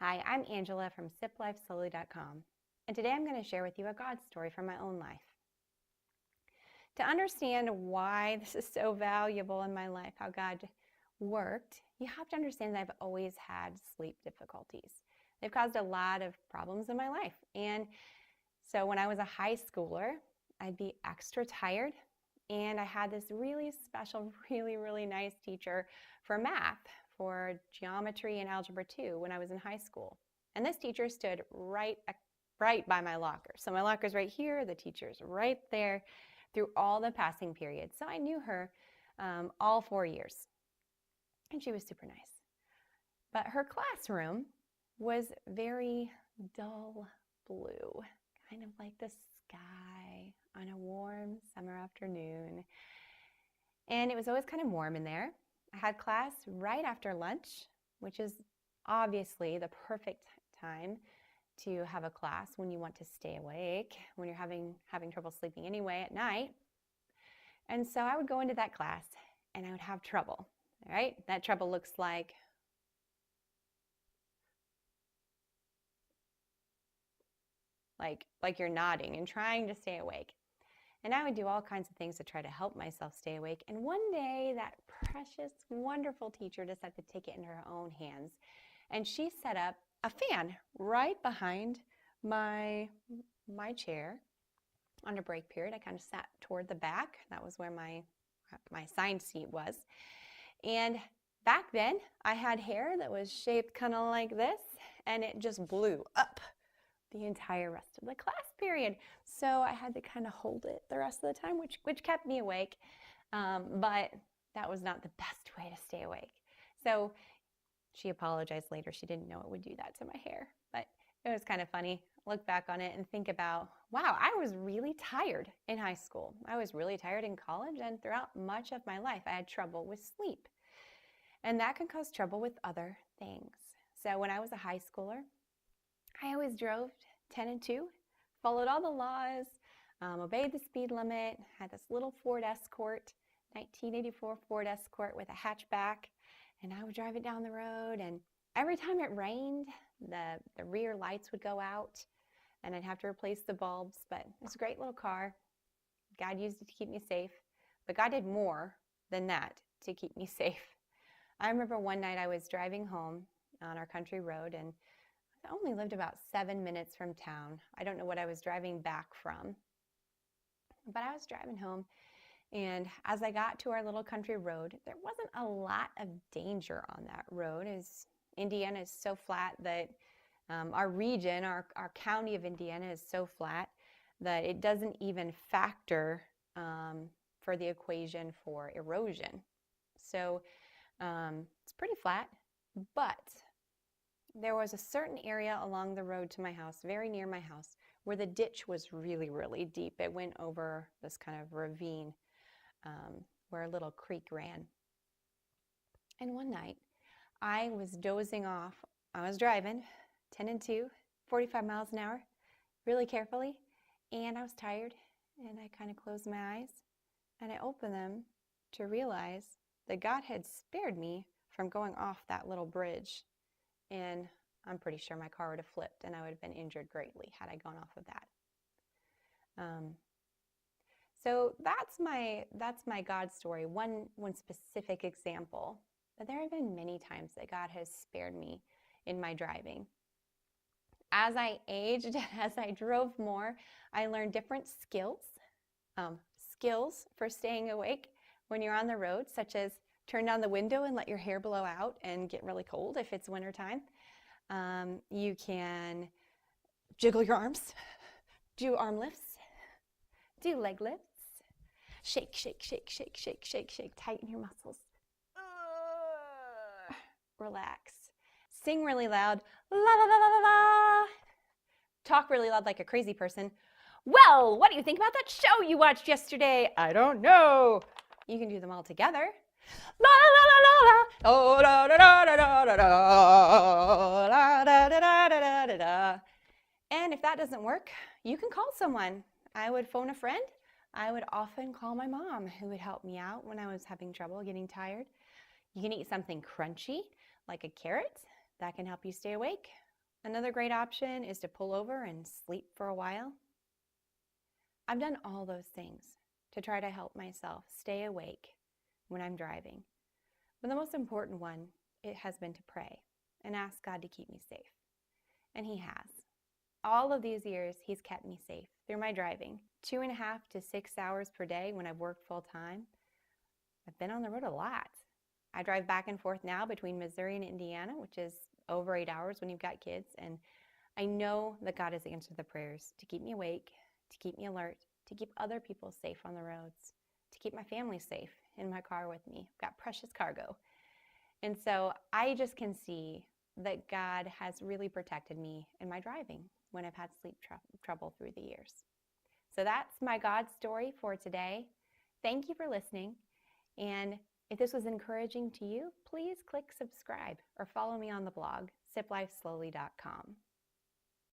Hi, I'm Angela from SipLifeSlowly.com, and today I'm going to share with you a God story from my own life. To understand why this is so valuable in my life, how God worked, you have to understand that I've always had sleep difficulties. They've caused a lot of problems in my life. And so when I was a high schooler, I'd be extra tired, and I had this really special, really nice teacher for math, for geometry and algebra 2 when I was in high school. And this teacher stood right by my locker. So my locker's right here, the teacher's right there through all the passing periods. So I knew her all 4 years, and she was super nice. But her classroom was very dull blue, kind of like the sky on a warm summer afternoon. And it was always kind of warm in there. I had class right after lunch, which is obviously the perfect time to have a class when you want to stay awake, when you're having trouble sleeping anyway at night. And so I would go into that class and I would have trouble, all right? That trouble looks like you're nodding and trying to stay awake. And I would do all kinds of things to try to help myself stay awake. And one day, that precious, wonderful teacher decided to take it in her own hands. And she set up a fan right behind my chair on a break period. I kind of sat toward the back. That was where my assigned seat was. And back then, I had hair that was shaped kind of like this, and it just blew up the entire rest of the class period. So I had to kind of hold it the rest of the time, which kept me awake. But that was not the best way to stay awake. So she apologized later. She didn't know it would do that to my hair. But it was kind of funny. Look back on it and think about, wow, I was really tired in high school. I was really tired in college, and throughout much of my life, I had trouble with sleep. And that can cause trouble with other things. So when I was a high schooler, I always drove 10 and 2, followed all the laws, obeyed the speed limit, had this little Ford Escort, 1984 Ford Escort with a hatchback, and I would drive it down the road, and every time it rained, the rear lights would go out, and I'd have to replace the bulbs, but it was a great little car. God used it to keep me safe, but God did more than that to keep me safe. I remember one night I was driving home on our country road, and I only lived about 7 minutes from town. I don't know what I was driving back from, but I was driving home, and as I got to our little country road, there wasn't a lot of danger on that road, as Indiana is so flat that our region, our county of Indiana is so flat that it doesn't even factor for the equation for erosion. So it's pretty flat, but there was a certain area along the road to my house, very near my house, where the ditch was really deep. It went over this kind of ravine where a little creek ran. And one night, I was dozing off. I was driving 10 and 2, 45 miles an hour, really carefully, and I was tired, and I kind of closed my eyes, and I opened them to realize that God had spared me from going off that little bridge. And I'm pretty sure my car would have flipped and I would have been injured greatly had I gone off of that. So that's my God story, one specific example. But there have been many times that God has spared me in my driving. As I aged and as I drove more, I learned different skills for staying awake when you're on the road, such as turn down the window and let your hair blow out and get really cold if it's wintertime. You can jiggle your arms, do arm lifts, do leg lifts, shake, tighten your muscles, relax, sing really loud, la la la la la, talk really loud like a crazy person. Well, what do you think about that show you watched yesterday? I don't know. You can do them all together. La la la la la. Oh da da da da da da da da da da da da. And if that doesn't work, you can call someone. I would phone a friend. I would often call my mom, who would help me out when I was having trouble getting tired. You can eat something crunchy, like a carrot. That can help you stay awake. Another great option is to pull over and sleep for a while. I've done all those things to try to help myself stay awake when I'm driving. But the most important one, it has been to pray and ask God to keep me safe. And He has. All of these years, He's kept me safe through my driving. 2.5 to 6 hours per day when I've worked full time. I've been on the road a lot. I drive back and forth now between Missouri and Indiana, which is over 8 hours when you've got kids. And I know that God has answered the prayers to keep me awake, to keep me alert, to keep other people safe on the roads, to keep my family safe in my car with me. I've got precious cargo. And so I just can see that God has really protected me in my driving when I've had sleep trouble through the years. So that's my God story for today. Thank you for listening. And if this was encouraging to you, please click subscribe or follow me on the blog, siplifeslowly.com.